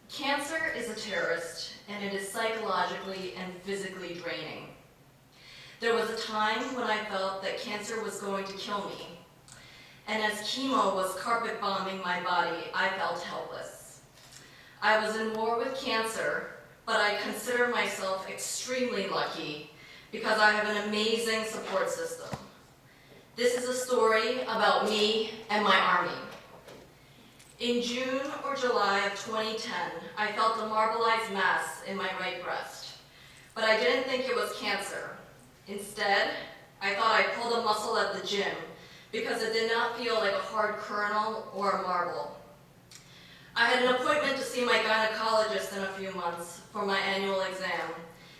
Cancer is a terrorist, and it is psychologically and physically draining. There was a time when I felt that cancer was going to kill me, and as chemo was carpet bombing my body, I felt helpless. I was in war with cancer, but I consider myself extremely lucky because I have an amazing support system. This is a story about me and my army. In June or July of 2010, I felt a marbleized mass in my right breast, but I didn't think it was cancer. Instead, I thought I pulled a muscle at the gym because it did not feel like a hard kernel or a marble. I had an appointment to see my gynecologist in a few months for my annual exam,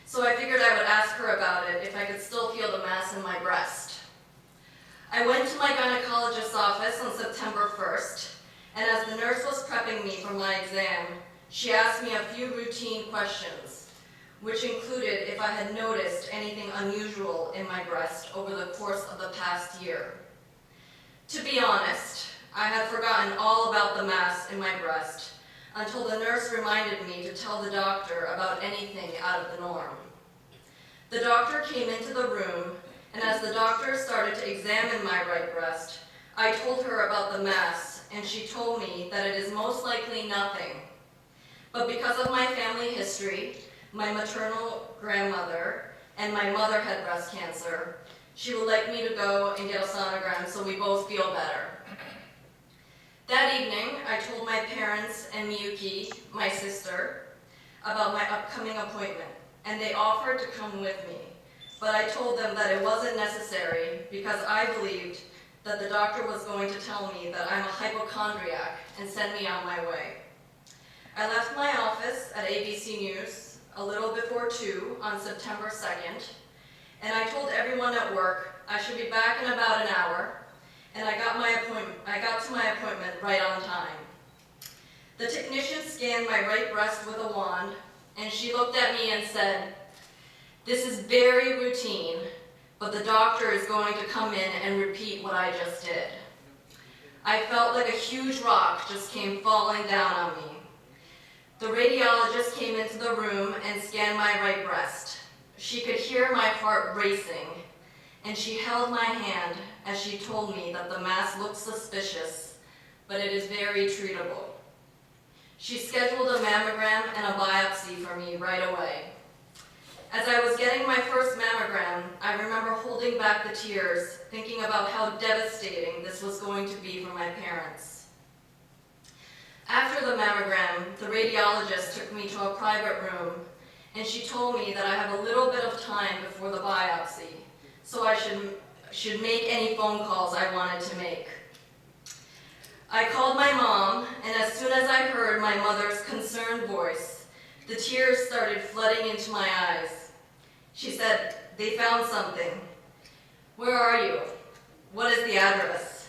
so I figured I would ask her about it if I could still feel the mass in my breast. I went to my gynecologist's office on September 1st, and as the nurse was prepping me for my exam, she asked me a few routine questions, which included if I had noticed anything unusual in my breast over the course of the past year. To be honest, I had forgotten all about the mass in my breast until the nurse reminded me to tell the doctor about anything out of the norm. The doctor came into the room, and as the doctor started to examine my right breast, I told her about the mass, and she told me that it is most likely nothing. But because of my family history, my maternal grandmother and my mother had breast cancer, she would like me to go and get a sonogram so we both feel better. That evening, I told my parents and Miyuki, my sister, about my upcoming appointment, and they offered to come with me. But I told them that it wasn't necessary because I believed that the doctor was going to tell me that I'm a hypochondriac and send me on my way. I left my office at ABC News a little before 2 on September 2nd, and I told everyone at work I should be back in about an hour, and I got to my appointment right on time. The technician scanned my right breast with a wand, and she looked at me and said, "This is very routine, but the doctor is going to come in and repeat what I just did." I felt like a huge rock just came falling down on me. The radiologist came into the room and scanned my right breast. She could hear my heart racing, and she held my hand as she told me that the mass looked suspicious, but it is very treatable. She scheduled a mammogram and a biopsy for me right away. As I was getting my first mammogram, I remember holding back the tears, thinking about how devastating this was going to be for my parents. After the mammogram, the radiologist took me to a private room, and she told me that I have a little bit of time before the biopsy, so I should make any phone calls I wanted to make. I called my mom, and as soon as I heard my mother's concerned voice, the tears started flooding into my eyes. She said, "They found something. Where are you? What is the address?"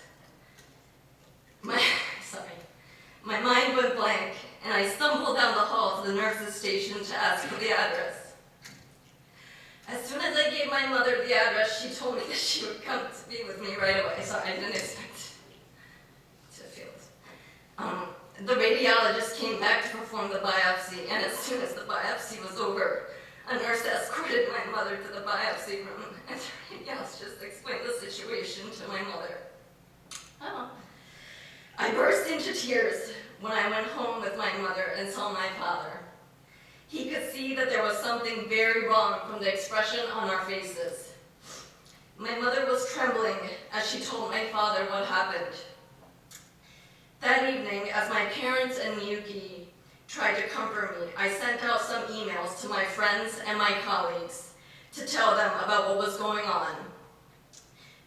My mind went blank, and I stumbled down the hall to the nurse's station to ask for the address. As soon as I gave my mother the address, she told me that she would come to be with me right away, so I didn't expect to feel it. The radiologist came back to perform the biopsy, and as soon as the biopsy was over, a nurse escorted my mother to the biopsy room, and the radiologist explained the situation to my mother. I burst into tears when I went home with my mother and saw my father. He could see that there was something very wrong from the expression on our faces. My mother was trembling as she told my father what happened. That evening, as my parents and Miyuki tried to comfort me, I sent out some emails to my friends and my colleagues to tell them about what was going on.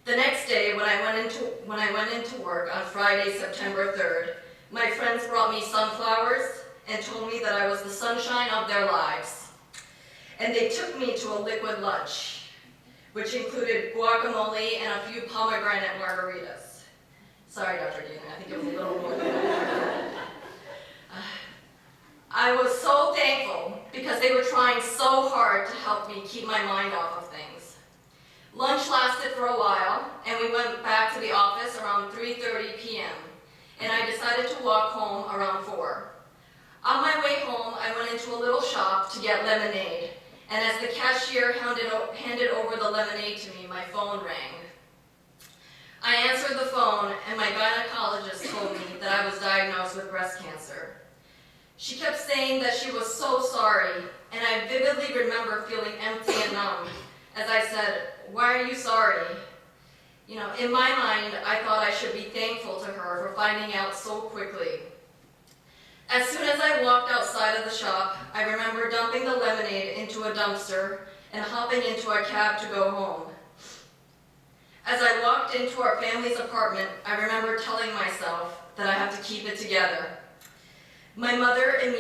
The next day, when I went into work on Friday, September 3rd, my friends brought me sunflowers and told me that I was the sunshine of their lives. And they took me to a liquid lunch, which included guacamole and a few pomegranate margaritas. Sorry, Dr. Dean, I think it was a little more than that. I was so thankful because they were trying so hard to help me keep my mind off of things. Lunch lasted for a while, and we went back to the office around 3:30 p.m., and I decided to walk home around 4. off to get lemonade, and as the cashier handed over the lemonade to me, my phone rang. I answered the phone, and my gynecologist told me that I was diagnosed with breast cancer. She kept saying that she was so sorry, and I vividly remember feeling empty and numb as I said, "Why are you sorry?" In my mind, I thought I should be thankful to her for finding out so quickly. As soon as I walked outside of the shop, I remember dumping the lemonade into a dumpster and hopping into a cab to go home. As I walked into our family's apartment, I remember telling myself that I have to keep it together. My father and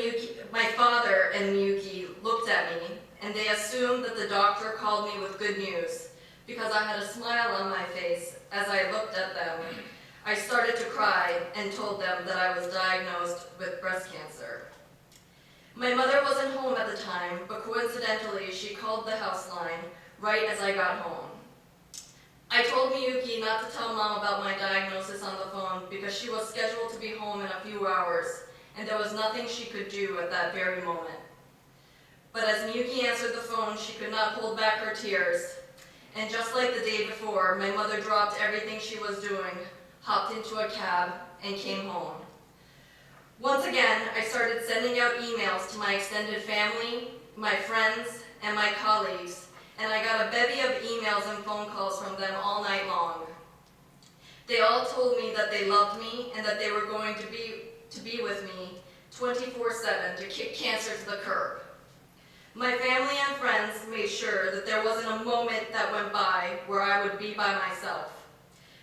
Miyuki looked at me, and they assumed that the doctor called me with good news because I had a smile on my face as I looked at them. I started to cry and told them that I was diagnosed with breast cancer. My mother wasn't home at the time, but coincidentally, she called the house line right as I got home. I told Miyuki not to tell Mom about my diagnosis on the phone because she was scheduled to be home in a few hours, and there was nothing she could do at that very moment. But as Miyuki answered the phone, she could not hold back her tears, and just like the day before, my mother dropped everything she was doing, hopped into a cab, and came home. Once again, I started sending out emails to my extended family, my friends, and my colleagues, and I got a bevy of emails and phone calls from them all night long. They all told me that they loved me and that they were going to be with me 24/7 to kick cancer to the curb. My family and friends made sure that there wasn't a moment that went by where I would be by myself.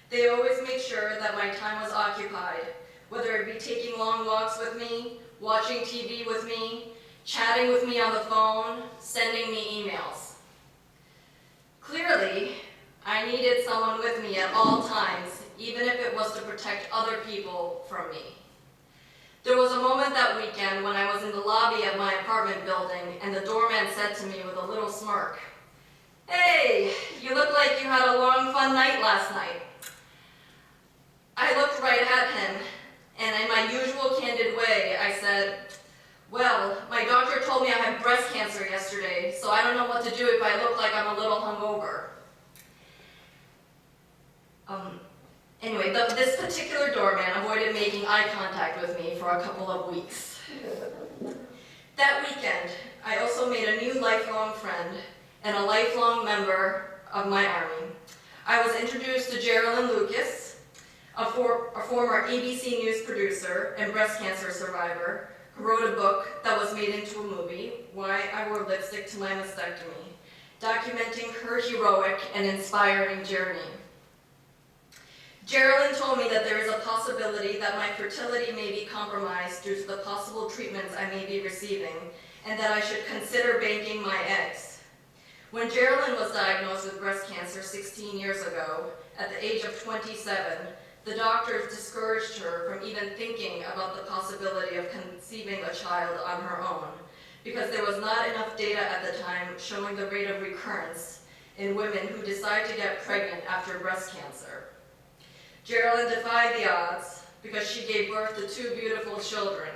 They always made sure that my time was occupied, whether it be taking long walks with me, watching TV with me, chatting with me on the phone, sending me emails. Clearly, I needed someone with me at all times, even if it was to protect other people from me. There was a moment that weekend when I was in the lobby of my apartment building and the doorman said to me with a little smirk, "Hey, you look like you had a long, fun night last night." I looked right at him, and in my usual candid way, I said, "Well, my doctor told me I had breast cancer yesterday, so I don't know what to do if I look like I'm a little hungover." Anyway, this particular doorman avoided making eye contact with me for a couple of weeks. That weekend, I also made a new lifelong friend and a lifelong member of my army. I was introduced to Geraldine Lucas, a former ABC News producer and breast cancer survivor, who wrote a book that was made into a movie, Why I Wore Lipstick to My Mastectomy, documenting her heroic and inspiring journey. Geraldine told me that there is a possibility that my fertility may be compromised due to the possible treatments I may be receiving, and that I should consider banking my eggs. When Geraldine was diagnosed with breast cancer 16 years ago, at the age of 27, the doctors discouraged her from even thinking about the possibility of conceiving a child on her own, because there was not enough data at the time showing the rate of recurrence in women who decide to get pregnant after breast cancer. Geraldine defied the odds because she gave birth to two beautiful children.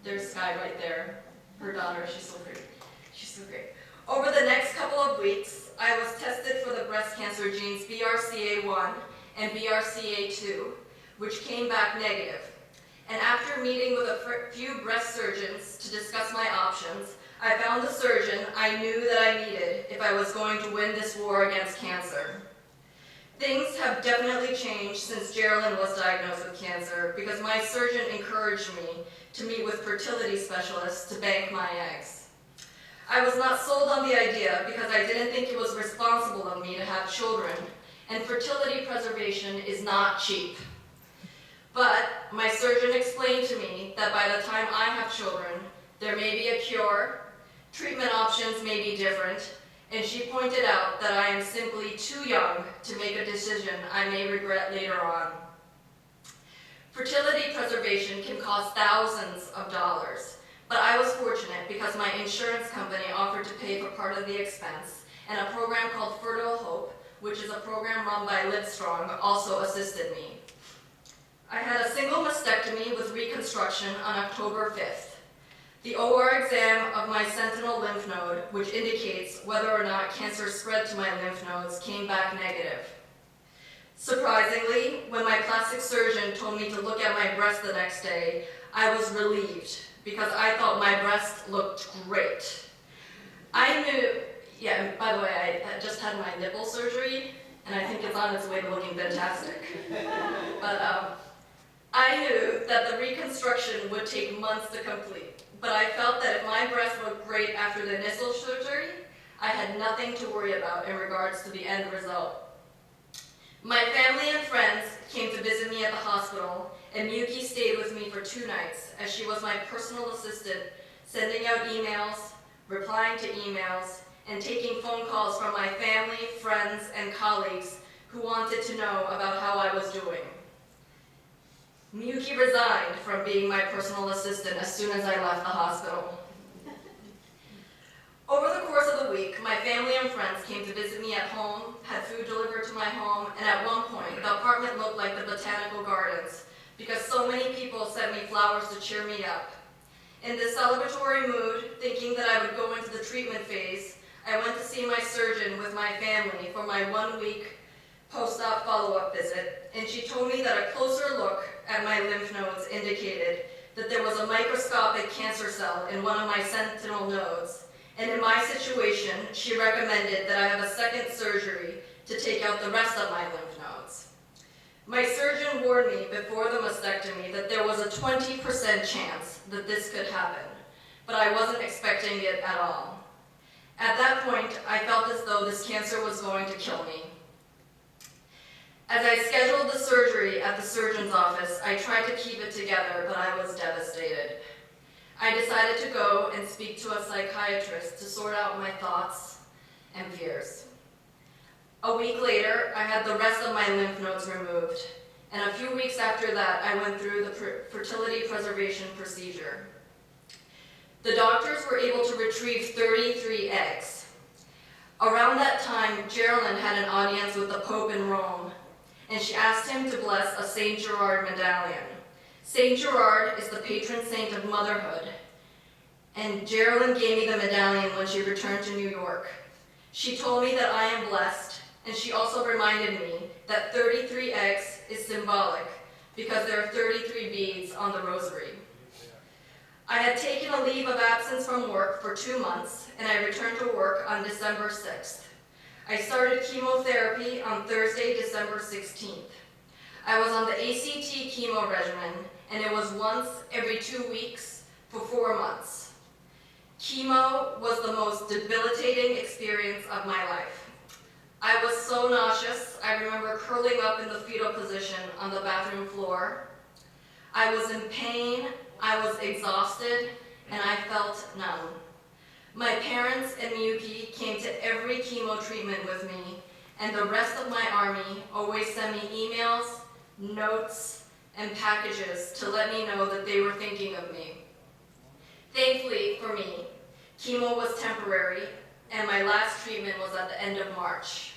There's Sky right there, her daughter, she's so pretty. She's so great. Over the next couple of weeks, I was tested for the breast cancer genes BRCA1 and BRCA2, which came back negative. And after meeting with a few breast surgeons to discuss my options, I found the surgeon I knew that I needed if I was going to win this war against cancer. Things have definitely changed since Geraldine was diagnosed with cancer because my surgeon encouraged me to meet with fertility specialists to bank my eggs. I was not sold on the idea because I didn't think it was responsible of me to have children, and fertility preservation is not cheap. But my surgeon explained to me that by the time I have children, there may be a cure, treatment options may be different, and she pointed out that I am simply too young to make a decision I may regret later on. Fertility preservation can cost thousands of dollars, but I was fortunate because my insurance company offered to pay for part of the expense, and a program called Fertile Hope, which is a program run by Livestrong, also assisted me. I had a single mastectomy with reconstruction on October 5th. The OR exam of my sentinel lymph node, which indicates whether or not cancer spread to my lymph nodes, came back negative. Surprisingly, when my plastic surgeon told me to look at my breast the next day, I was relieved because I thought my breast looked great. I knew, yeah, by the way, I just had my nipple surgery, and I think it's on its way to looking fantastic. But I knew that the reconstruction would take months to complete, but I felt that if my breast looked great after the initial surgery, I had nothing to worry about in regards to the end result. My family and friends came to visit me at the hospital, and Miyuki stayed with me for 2 nights, as she was my personal assistant, sending out emails, replying to emails, and taking phone calls from my family, friends, and colleagues who wanted to know about how I was doing. Miyuki resigned from being my personal assistant as soon as I left the hospital. Over the course of the week, my family and friends came to visit me at home, had food delivered to my home, and at one point, the apartment looked like the botanical gardens because so many people sent me flowers to cheer me up. In this celebratory mood, thinking that I would go into the treatment phase, I went to see my surgeon with my family for my 1-week post-op follow-up visit, and she told me that a closer look at my lymph nodes indicated that there was a microscopic cancer cell in one of my sentinel nodes, and in my situation, she recommended that I have a second surgery to take out the rest of my lymph nodes. My surgeon warned me before the mastectomy that there was a 20% chance that this could happen, but I wasn't expecting it at all. At that point, I felt as though this cancer was going to kill me. As I scheduled the surgery at the surgeon's office, I tried to keep it together, but I was devastated. I decided to go and speak to a psychiatrist to sort out my thoughts and fears. A week later, I had the rest of my lymph nodes removed, and a few weeks after that, I went through the fertility preservation procedure. The doctors were able to retrieve 33 eggs. Around that time, Geraldine had an audience with the Pope in Rome, and she asked him to bless a St. Gerard medallion. St. Gerard is the patron saint of motherhood, and Geraldine gave me the medallion when she returned to New York. She told me that I am blessed, and she also reminded me that 33 eggs is symbolic because there are 33 beads on the rosary. I had taken a leave of absence from work for 2 months, and I returned to work on December 6th. I started chemotherapy on Thursday, December 16th. I was on the ACT chemo regimen, and it was once every 2 weeks for 4 months. Chemo was the most debilitating experience of my life. I was so nauseous, I remember curling up in the fetal position on the bathroom floor. I was in pain, I was exhausted, and I felt numb. My parents and Miyuki came to every chemo treatment with me, and the rest of my army always sent me emails, notes, and packages to let me know that they were thinking of me. Thankfully for me, chemo was temporary, and my last treatment was at the end of March.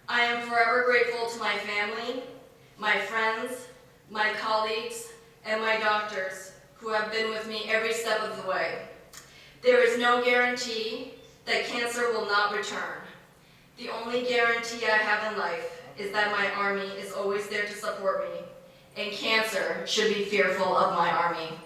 I am forever grateful to my family, my friends, my colleagues, and my doctors who have been with me every step of the way. There is no guarantee that cancer will not return. The only guarantee I have in life is that my army is always there to support me, and cancer should be fearful of my army.